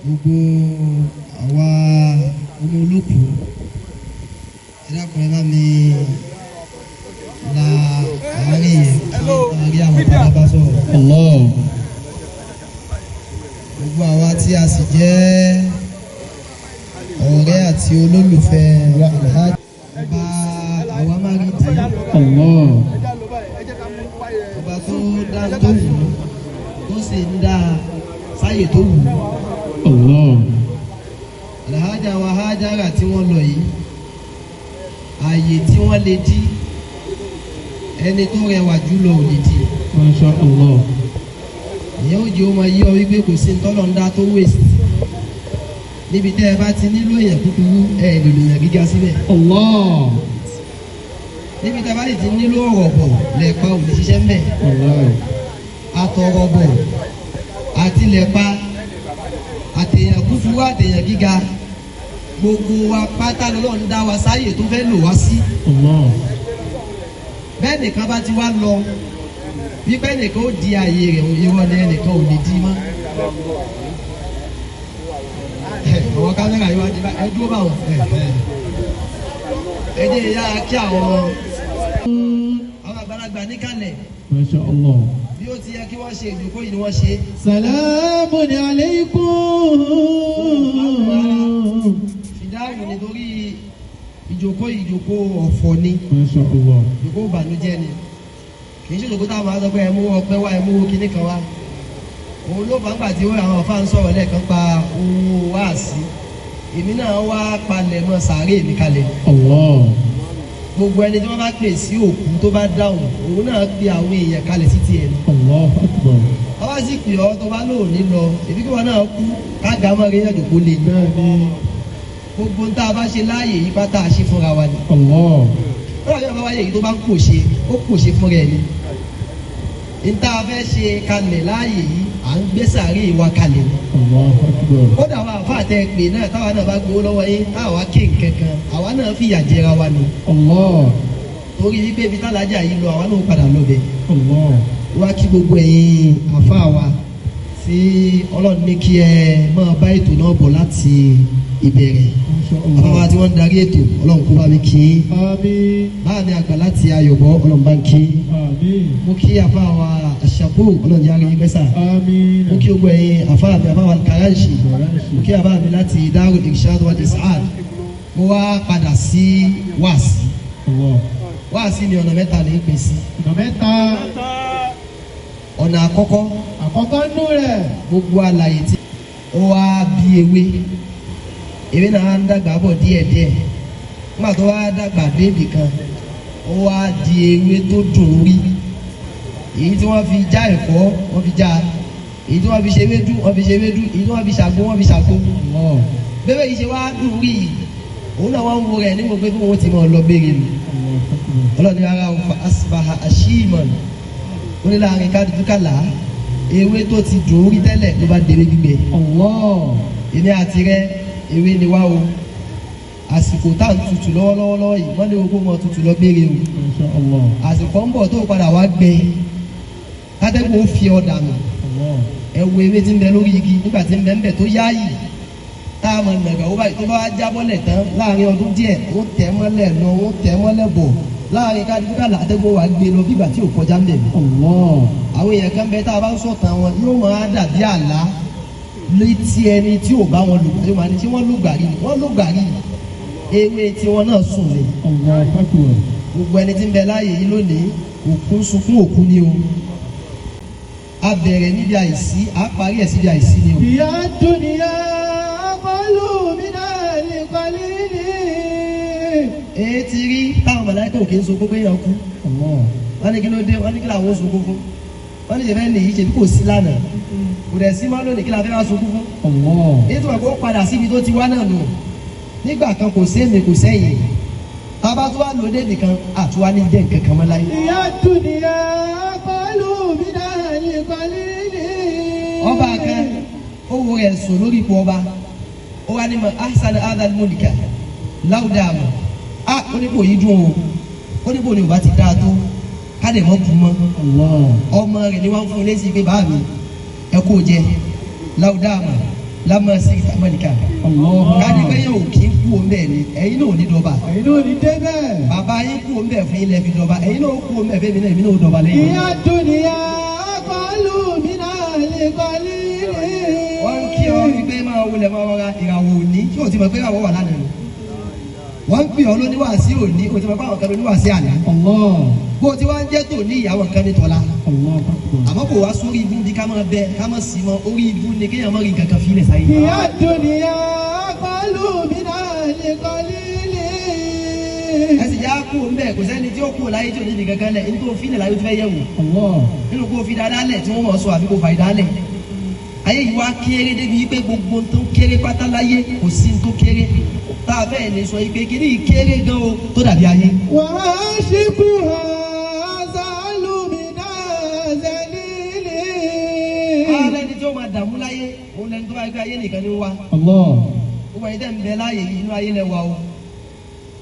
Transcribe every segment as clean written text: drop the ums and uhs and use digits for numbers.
gbogbo àwa ọmọ olókùú ẹ̀dàkùnrin bá mi la àárín àárín àwọn bàbá bá sọ̀rọ̀. Gbogbo àwa tí a sì jẹ́ ọ̀rẹ́ àti olólùfẹ́ wa ọba àwa máa rí di ọba tó dá tó wù tó sì ń dá sáyè tó wù. Alhaja wa Hajara tí wọ́n lọ yìí ààyè tí wọ́n lè dí ẹni tó rẹwà jùlọ ò lè dí. Masha Allah. Ìyẹn ò jẹ́ ó máa yí ọ wípé kò sí ntọ́lọ̀ ń dá tó waste. Níbi tẹ́ ẹ bá ti nílò èèyàn kúkúrú ẹ lè lò yàn gíga síbẹ̀. Níbi tẹ́ ẹ bá sì ti nílò ọ̀rọ̀ bọ̀ lẹ́ẹ̀pa ò lè ṣiṣẹ́ mbẹ̀. Àtọ̀rọ̀ bọ̀ àti lẹ́ẹ̀pa àtẹ̀yàn kúkúrú àtẹ̀yàn gíga gbogbo wa pátá lọ́lọ́ ń dá wa sáyè tó fẹ́ lò wá sí. Bẹ́ẹ̀ nìkan bá ti wá lọ wípé nìkan ó di ààyè rẹ̀ irọ́ ni ẹnìkan ò lè di mọ́. Àwọn kámẹ́rà yóò wá di ẹ dúró bá wọn. Ẹ jẹ́ ìyá kí àwọn àgbàlagbà níkàlẹ̀. Masha Allah. Bí ó ti yẹ kí wọ́n ṣe ìjókòó yìí ni wọ́n ṣe. Salamun alaykum. Fìdáhùn nítorí ìjókòó ọ̀fọ̀ ni. Masha Allah. Ìjókòó ìbànújẹ́ ni. Kì í ṣe ìjókòó táwọn máa sọ pé ẹ mú ọpẹ́ wá ẹ mú kinní kan wá. Òun ló fà ń gbà tí àwọn ọ̀fà ń sọ̀rọ̀ lẹ́ẹ̀kan pa owó wáàsí. Èmi náà wá palẹ̀ mọ́ sàárè mi kalẹ̀. Allah. Gbogbo ẹni tí wọ́n bá pè sí òkú tó bá dáhùn òun náà pe àwọn èèyàn kalẹ̀ sí tiẹ̀ ni. Allahu Akbar. Wọ́n bá sì pè ọ́ tó bá lóò ní lọ èbí kí wọ́n náà kú káàgá mọ́ rí ẹ̀jọ̀ kó lè gbẹ́ ní. Gbogbo ń tá a bá ṣe láàyè yìí pátá a ṣe fúnra wa ni. Allah. Wọ́n yóò bá wáyé èyí tó bá ń pòṣe ó pòṣe fúnra ẹ̀ ni. Ń tá a fẹ́ ṣe kalẹ̀ láàyè yìí à ń gbé sàárè wa kalẹ̀ ni. Allahu Akbar. Kódà àwọn àfáà tẹ pè náà táwa náà bá gbowó lọ́wọ́ yín táwa ké nkankan àwa náà fìyà jẹra wa ni. Allah. Torí wípé ibi tálájà yìí lọ àwa náà padà lọ bẹ̀. Allah. Wá kí gbogbo ẹ̀yin àfáà wa tí Ọlọ́run ní kí ẹ máa bá ètò náà bọ̀ láti ìbẹ̀rẹ̀. Àwọn àti wọ́n ń darí ètò Ọlọ́run kó bá mi kí. Àmín. Báà ní àgbà láti Ayọ̀bọ̀ Ọlọ́run bá ń kí. Àmín. Mo kí àfáà wa Àṣàkó Ọlọ́run ní arí mẹ́sà. Àmín. Mo kí gbogbo ẹ̀yin àfáà mi àfáà wa Kàránṣì. Mo kí àfáà mi láti Darul Irshad wa Is'ad. Mo wá padà sí wáàsí. Allah. Wáàsí ni ọ̀nà mẹ́ta ní pín sí. Ọ̀nà mẹ́ta. Ọ̀nà àkọ́kọ́ Àkọ́kọ́ nú rẹ̀. gbogbo àlàyé tí ó wá bí ewé náà ń dàgbà bọ̀ díẹ̀díẹ̀ nígbà tó wá dàgbà débì kan ó wá di ewé tó dùn rí èyí tí wọ́n fi já ẹ̀fọ́ wọ́n fi já èyí tí wọ́n fi ṣe ewédú wọ́n fi ṣe ewédú èyí tí wọ́n fi ṣàgbo wọ́n fi ṣàgbo. Bẹ́ẹ̀ yìí ṣe wá dùn rí yìí òun náà wọ́n ń wo rẹ̀ nígbà pé kí wọ́n ti mọ̀ lọ béèrè lù ọlọ́ni ara òfa asbaha ashiman ó ní láàrin kádùkálà ewé tó ti dùn rí tẹ́lẹ̀ ló bá dèrè gbígbẹ. Èmi àti rẹ ewé ni wá o àsìkò tá à ń tutù lọ́wọ́lọ́wọ́ yìí wọ́n lé ogún mọ́ tutù lọ béèrè o àsìkò ń bọ̀ tó padà wá gbẹ kátẹ́gùn ó fi ọ̀dà nù ẹ wo ewé tí ń bẹ lórí igi nígbà tí ń bẹ ń bẹ tó yáàyè tá a mọ̀ nàgà ó báyìí tó bá wá jábọ́lẹ̀ tán láàrin ọdún díẹ̀ ó tẹ̀ mọ́lẹ̀ lọ ó tẹ̀ mọ́lẹ̀ bọ̀ láàrin kádùkálà àtẹ́gùn wa gbé lọ bígbà tí ò kọjá ń bẹ̀ mí. Àwọn èèyàn kan bẹ tá a bá ń sọ̀tàn wọn yóò máa dàbí àlá létí ẹni tí ò bá wọn lò yóò máa ní tí wọ́n lò gbàrí ni wọ́n lò gbàrí ni ewé tí wọ́n náà sùn ni. Gbogbo ẹni tí ń bẹ láàyè yìí lónìí òkú sunkún òkú ni o a bẹ̀rẹ̀ níbi àìsí a parí ẹ̀ síbi àìsí ni o. Ìyá dúnìyà kọlù mí náà lè kọ́lé ní. Èyí ti rí táwọn mọ̀láìkà òkè ń sunkún pé yàn kú. Wọ́n ní kí ló dé wọ́n ní kí làwọn ó sunkún fún. Wọ́n ní ṣẹ̀fẹ̀ nìyí ṣe bí kò sí lánàá. Kò dẹ̀ sí mọ́ lónìí kí la fẹ́ wá sunkún fún. Nítorí pé ó padà síbi tó ti wá náà nù. Nígbà kan kò sí èmi kò sẹ́yìn. Tábà tó wá lóde nìkan àtúwá ní jẹ́ nǹkan kan mọ́ láyé. Ìyá dúnìyà kọlù mí náà lè kọ́lé ní. Ọba kan ó wo rẹ̀ sùn lórí ipò ọba. Ó wá ní mọ̀ ahsan adal mulika láwùdáàmù. Ó ní kò yí dùn o. Ó ní kò ní òbá ti dáa tó. Kádẹ̀ mọ́ kú mọ́. Ọmọ rẹ̀ ni wọ́n fún un lésì pé bá mi ẹ kó jẹ láwùdáàmù lámà sí amẹ́ríkà káàdì pé yóò kí ń kú omi ẹ̀ ní ẹ̀yin náà ò ní dọba. ẹ̀yin náà ò ní dé bẹ́ẹ̀. bàbá yín kú omi ẹ̀ fún ilẹ̀ fi dọba ẹ̀yin náà kú omi ẹ̀ fún mi náà èmi náà ò dọba lẹ́yìn. ìyá dúnìyà kọlu mi náà lè kọ́lí. wọ́n ń kí ọ wípé máa wọlé máa wọra ìràwọ̀ òní tí o ti mọ̀ pé ìràwọ̀ wà lánàá ni. wọ́n ń pè ọ́ lóníwàásí òní o ti mọ̀ pé àwọn kan lóníwàásí àná. bó o ti wá ń jẹ́ tò ní ìyàwó kan ní tọ́lá. àmọ́ kò wá sórí ibú bí ká máa bẹ ká máa sì mọ orí ibú ni kéèyàn máa rí kankan fi ilẹ̀ sáyé. ìyá dúnìyà kọlu mi náà lè kọ́lí. ẹ sì já kú o mbẹ kò sẹ́ni tí ó kú o láyé tí o níbi kankan lẹ̀ nítorí òfin lẹ̀ láyé tó fẹ́ yẹ̀ wò. nínú kó o fi dáadáa lẹ̀ tí wọ́n mọ̀ sọ àbí kó o fà ìdá lẹ̀. ayé yìí wá kéré débi pé gbogbo tó kéré pátá láyé kò sí tó kéré tá a fẹ́ lè sọ pé kí ni kéré gan o tó dàbí ayé. wàá ṣíkú azalumina zalili. alẹ́ ni tí ó máa dààmú láyé òun lẹni tó bá gbé ayé nìkan ní wá. gbogbo ayé tẹ̀ ń bẹ láàyè yìí inú ayé lẹ wà o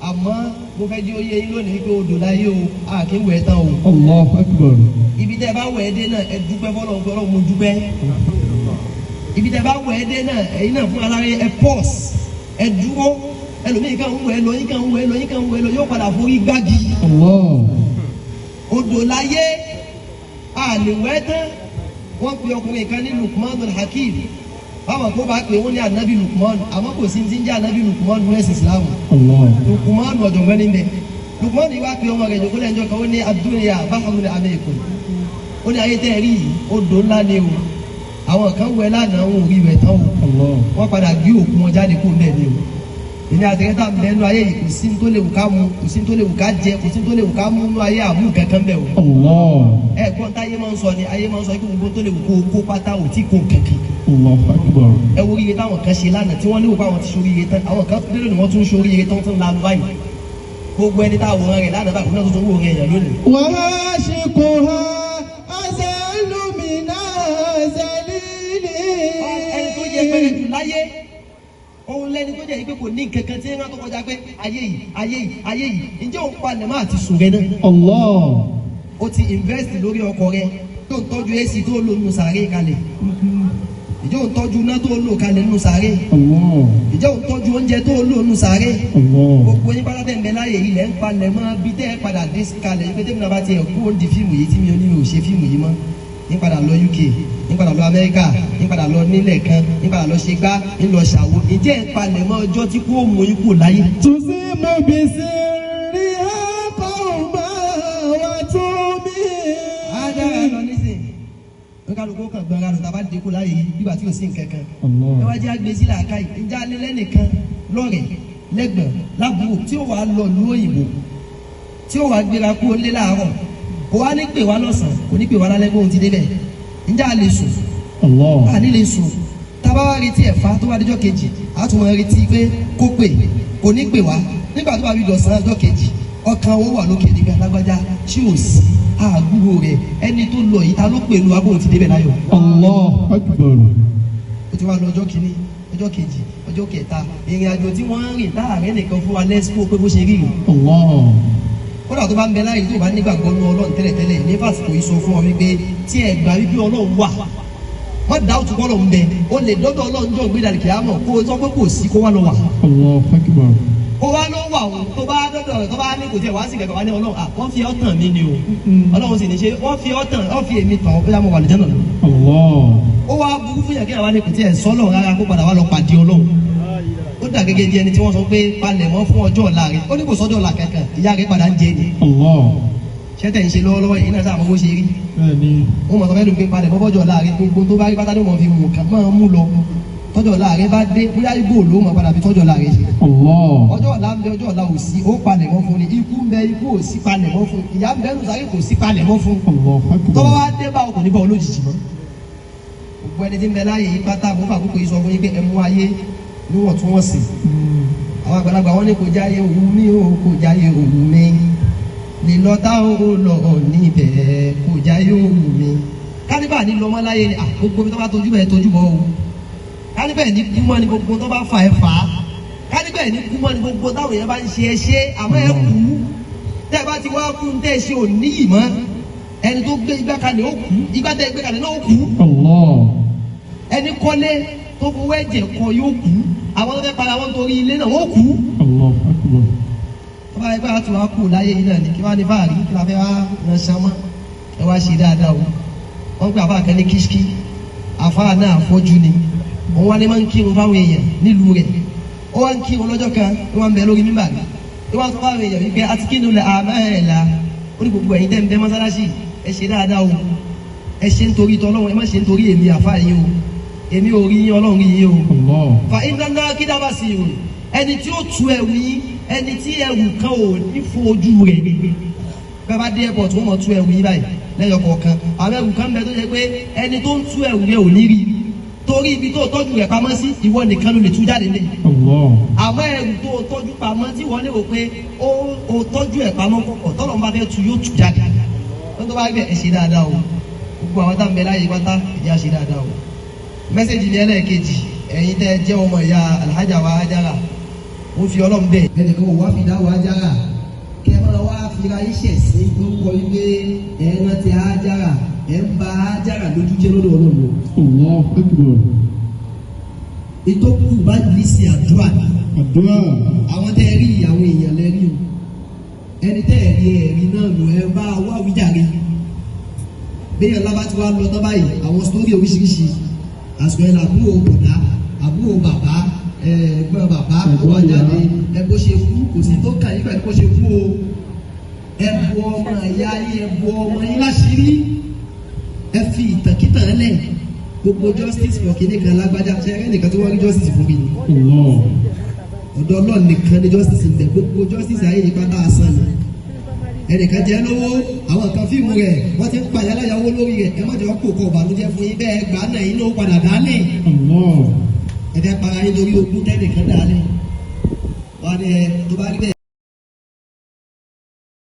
àmọ́ mo fẹ́ jí ó yé yín lónìí pé odò láyé o a kì í wẹ̀ tán o. Allahu Akbar. ibi tẹ́ bá wẹ̀ dé náà ẹ dúpẹ́ fọlọ́ gbọ́dọ̀ mo dúpẹ́. ibi tẹ́ bá wẹ̀ dé náà ẹ̀yin náà fún alára ẹ pọ́s ẹ dúró ẹlòmíì kan ń wẹ̀ lọ yín kan ń wẹ̀ lọ yín kan ń wẹ̀ lọ yóò padà forí gbági. odò láyé a lè wẹ̀ tán wọ́n pe ọkùnrin kan ní Luqmanul Hakim báwọn kó bá pè wọ́n ní anabi Luqman àmọ́ kò sí ti ń jẹ́ anabi Luqman ní ẹ̀sìn Islam. Luqman ọ̀jọ̀gbọ́n ní bẹ̀. Luqman yìí wá pé ọmọ rẹ̀ jòkó lẹ́jọ́ kan ó ní ad-dunya bahrun amiqun. ó ní ayé tẹ́ ẹ rí yìí odò ńlá ni o àwọn kan wẹ̀ lánàá wọn ò rí wẹ̀ tán o wọ́n padà gbé òkú wọn jáde kó bẹ́ẹ̀ ni o. ìní àtẹ̀kẹ́tà mẹ́nu ayé yìí kò sí tó lè wù ká mu kò sí tó lè wù ká jẹ kò sí tó lè wù ká mú nínú ayé àmú kankan bẹ́ẹ̀ o. ẹ̀gbọ́n táyé máa ń sọ ni ayé máa ń sọ pé gbogbo tó lè wù kó pátá ò tí kò kankan. ẹ wo iye táwọn kan ṣe lánàá tí wọ́n ní òkú àwọn ti ṣorí iye tán àwọn kan lérò ni wọ́n tún ṣorí iye tán tún lanu báyìí gbogbo ẹni tá àwòrán rẹ̀ lánàá báyìí náà tuntun wò rẹ̀ yàn lónìí. wàá ṣe kò ha azalumina zalili. ẹni tó yẹ pẹ́rẹ́ jù láyé òun lẹ́ni tó jẹ́ pé kò ní kankan tí wọ́n tó kọjá pé ayé yìí ayé yìí ayé yìí ǹjẹ́ òun palẹ̀ máa ti sùn rẹ náà. o ti invest lórí ọkọ rẹ tó ń tọ́jú AC tó lò nù sàárè kalẹ̀ ìjọ ń tọ́jú iná tó lò kalẹ̀ nù sàárè ìjọ ń tọ́jú oúnjẹ tó lò nù sàárè gbogbo yín pátá tẹ̀ ń bẹ láàyè yìí lẹ́ ń palẹ̀ mọ́ bí tẹ́ ẹ padà dé kalẹ̀ yìí pé tẹ́mi náà bá tiẹ̀ kú ó di fíìmù yìí tí mi ò ní ò ṣe fíìmù yìí mọ́ ní padà lọ UK ní padà lọ Amẹ́ríkà ní padà lọ nílẹ̀ kan ní padà lọ ṣe gbá ní lọ ṣàwo ìjẹ́ ń palẹ̀ mọ́ ọjọ́ tí kò mú yín kù láyé. tùsí mo bí sí rí ẹ̀kọ́ ọ̀gbà wa tó mi. á dára lọ nísìnyí kálukú kan gbọ́n ara tàbá dínkù láàyè yìí nígbà tí o sì ń kankan. ẹ wá jẹ́ agbésí làákà yìí njẹ́ alẹ́ lẹ́nìkan lọ́rẹ̀ lẹ́gbọ̀n lábúrò tí ó wà á lọ lu òyìnbó tí ó wà á gbéra kú olé láàárọ̀ kò wá ní pè wá lọ́sàn-án kò ní pè wá lálẹ́ gbóhùn ti débẹ̀ njẹ́ a lè sùn a ní lè sùn tábà wá retí ẹ̀fà tó wá díjọ́ kejì a tún wá retí pé kó pè kò ní pè wá nígbà tó bá fi dọ̀sán ọjọ́ kejì ọkàn owó wà lókè nígbà lágbájá tí ò sí àgúrò rẹ ẹni tó lọ yìí ta ló pè lu agbóhùn ti débẹ̀ láyọ̀. Allahu Akbar. o ti wá lọ ọjọ́ kìíní ọjọ́ kejì ọjọ́ kẹta ìrìn àjò tí wọ́n ń rìn láàrin nìkan fún wa lẹ́sìkò pé bó ṣe rí rìn. kódà tó bá ń bẹ láyé tó bá nígbàgbọ́ ní Ọlọ́run tẹ́lẹ̀tẹ́lẹ̀ ní fásitì yìí sọ fún ọ wípé tí ẹ gbà wípé Ọlọ́run wà wọ́n dá òtún kọ́ lọ ń bẹ o lè dọ́dọ̀ Ọlọ́run jọ gbé dàrí kìámọ̀ kó o sọ pé kò sí kó wá lọ wà. Kó wá ló wà o tó bá dọ́dọ̀ rẹ̀ tó bá ní kò tiẹ̀ wá sí kẹ̀kẹ́ wá ní Ọlọ́run à wọ́n fi ọ̀tàn mi ni o Ọlọ́run sì ní ṣe wọ́n fi ọ̀tàn wọ́n fi èmi tàn ó yá mo wà lójẹ́ náà. Ó wá burú fún yàn kí àwọn ní kò tiẹ̀ sọ́lọ̀ rárá kó padà wá lọ pàdé Ọlọ́run. Ó dà gẹ́gẹ́ bí ẹni tí wọ́n sọ pé palẹ̀mọ́ fún ọjọ́ ọ̀la rẹ̀ ó ní kò sọ́jọ́ ọ̀la kankan ìyá rẹ̀ padà ń jẹ ni. Ṣẹ́tẹ̀ ń ṣe lọ́wọ́lọ́wọ́ yìí náà sáà mọ́ bó ṣe rí. Ó mọ̀ sọ fẹ́ dùn palẹ̀mọ́ fọ́jọ́ ọ̀la rẹ̀ gbogbo tó bá rí pátá ló mọ̀ fi mú lọ. Tọ́jọ́ ọ̀la rẹ̀ bá dé bóyá igbó ló mọ̀ padà fi tọ́jọ́ ọ̀la rẹ̀ ṣe. Ọjọ́ ọ̀la ń bẹ ọjọ́ ọ̀la ò sí ó palẹ̀mọ́ fún ni ikú ń bẹ ikú ò sí palẹ̀mọ́ fún ìyá ń bẹ nù sáré kò sí palẹ̀mọ́ fún. Tọ́wọ́ wá dé bá ọkùnrin bá olójijì mọ́. Gbogbo ẹni tí ń bẹ láàyè yìí pátá àbúkọ àkókò yìí sọ fún yín pé ẹ mú ayé níwọ̀ntúnwọ̀nsì. Àwọn àgbàlagbà wọn ní kò jáyé òwú mi ó kò jáyé òwú mi lílọ táwọn ò lọ níbẹ̀ kò jáyé òwú mi. Kálíbà ní lọ́mọ láyé ni gbogbo tó bá tójú bẹ̀ tójú bọ̀ o. Kálíbà ní kú mọ́ ni gbogbo tó bá fà ẹ́ fà á. Kálíbà ní kú mọ́ ni gbogbo táwọn èèyàn bá ń ṣe ẹ ṣe àmọ́ ẹ kú. Tẹ́ ẹ bá ti wá kú tẹ́ ẹ ṣe ò níyì mọ́. Ẹni tó gbé igbá kalẹ̀ ó kú igbá tẹ́ ẹ gbé kalẹ̀ náà ó kú. Ẹni kọ́lé tó fowó ẹ̀jẹ̀ kọ yóò kú àwọn tó fẹ́ para wọn torí ilé náà wọ́n kú. wọ́n bá yẹ pé àti wàá kú láyé yìí náà ní kí wọ́n á ní fáàrí kí wọ́n fẹ́ wá ràn sánmọ́ ẹ wá ṣe dáadáa o wọ́n gbé àfáà kan ní kíṣkí àfáà náà afọ́jú ni òun wá ní máa ń kírun fáwọn èèyàn nílùú rẹ̀ ó wá ń kírun lọ́jọ́ kan wọ́n ń bẹ lórí mímbà ní wọ́n sọ fáwọn èèyàn wípé àti kí ni olè àmẹ́ẹ̀lá ó ní gbogbo ẹ̀yin tẹ́ ń bẹ mọ́sálásì ẹ ṣe dáadáa o ẹ ṣe nítorí tọ́lọ́run ẹ má ṣe nítorí èmi àfáà yín o èmi ò rí yín ọlọ́run rí yín o fa iná kí dábàá sí o ẹni tí ó tu ẹrù yín ẹni tí ẹrù kan ò ní fojú rẹ̀ bẹ́ẹ̀ bá dé airport wọ́n mọ̀ tu ẹrù yín báyìí lẹ́yọ̀ kọ̀ọ̀kan àwọn ẹrù kan bẹ tó yẹ pé ẹni tó ń tú ẹrù rẹ̀ ò ní rí torí ibi tó tọ́jú rẹ̀ pamọ́ sí ìwọ nìkan ló lè tú jáde lé àmọ́ ẹrù tó tọ́jú pamọ́ tí wọ́n lérò pé ó tọ́jú ẹ̀ pamọ́ kọ̀kọ̀ tọ́lọ̀ ń bá fẹ́ tu yóò tú jáde wọ́n tó bá gbẹ̀ ẹ̀ ṣe dáadáa o gbogbo àwọn tá ń bẹ láyé pátá ìyá ṣe dáadáa o mẹ́sẹ̀jì ní ẹlẹ́ẹ̀kejì ẹ̀yin tẹ́ jẹ́ ọmọ ìyá alhaja wa Hajara ó fi ọlọ́run bẹ́ẹ̀ ẹnìkan ò wá fi dá wa Hajara kẹ́ máa wá fira iṣẹ́ sí lórúkọ wípé ẹ̀rọ ti Hajara ẹ̀ ń ba Hajara lójú jẹ́ lọ́dọ̀ ọlọ́run. ìtọ́kù bá lè ṣe àdúrà àwọn tẹ́ rí àwọn èèyàn lẹ́rí o ẹni tẹ́ rí ẹ̀rí náà lò ẹ bá wá wíjàre bẹ́ẹ̀ lábá tí wàá lọ tán báyìí àwọn sítórì oríṣiríṣi àsìkò yẹn àbúrò bọ̀dá àbúrò bàbá ẹ̀gbọ́n bàbá ọwọ́ jáde ẹ̀bùn ṣe kú kò sí tó kà yín pẹ̀lú kó ṣe kú o ẹ̀bùn ọmọ ẹ̀yà yín ẹ̀bùn ọmọ yín láṣìírí ẹ fi ìtàkìtàn lẹ̀ gbogbo justice for kìnìún kan lágbájá ṣe ẹ̀rẹ́ nìkan tó wọ́n rí justice fún mi ni ọ̀dọ̀ Ọlọ́run nìkan ni justice ń bẹ gbogbo justice ayé yìí pátá asán ni ẹnìkan jẹ́ lówó àwọn kan fíìmù rẹ̀ wọ́n ti ń pa yàláyàwó lórí rẹ̀ ẹ má jẹ́ kó kó ìbànújẹ́ fún yín bẹ́ẹ̀ gbà náà yín ló padà dálé ẹ̀fẹ̀ para yín lórí ogún tẹ́nìkan dálé wọ́n á ní tó bá rí bẹ́ẹ̀.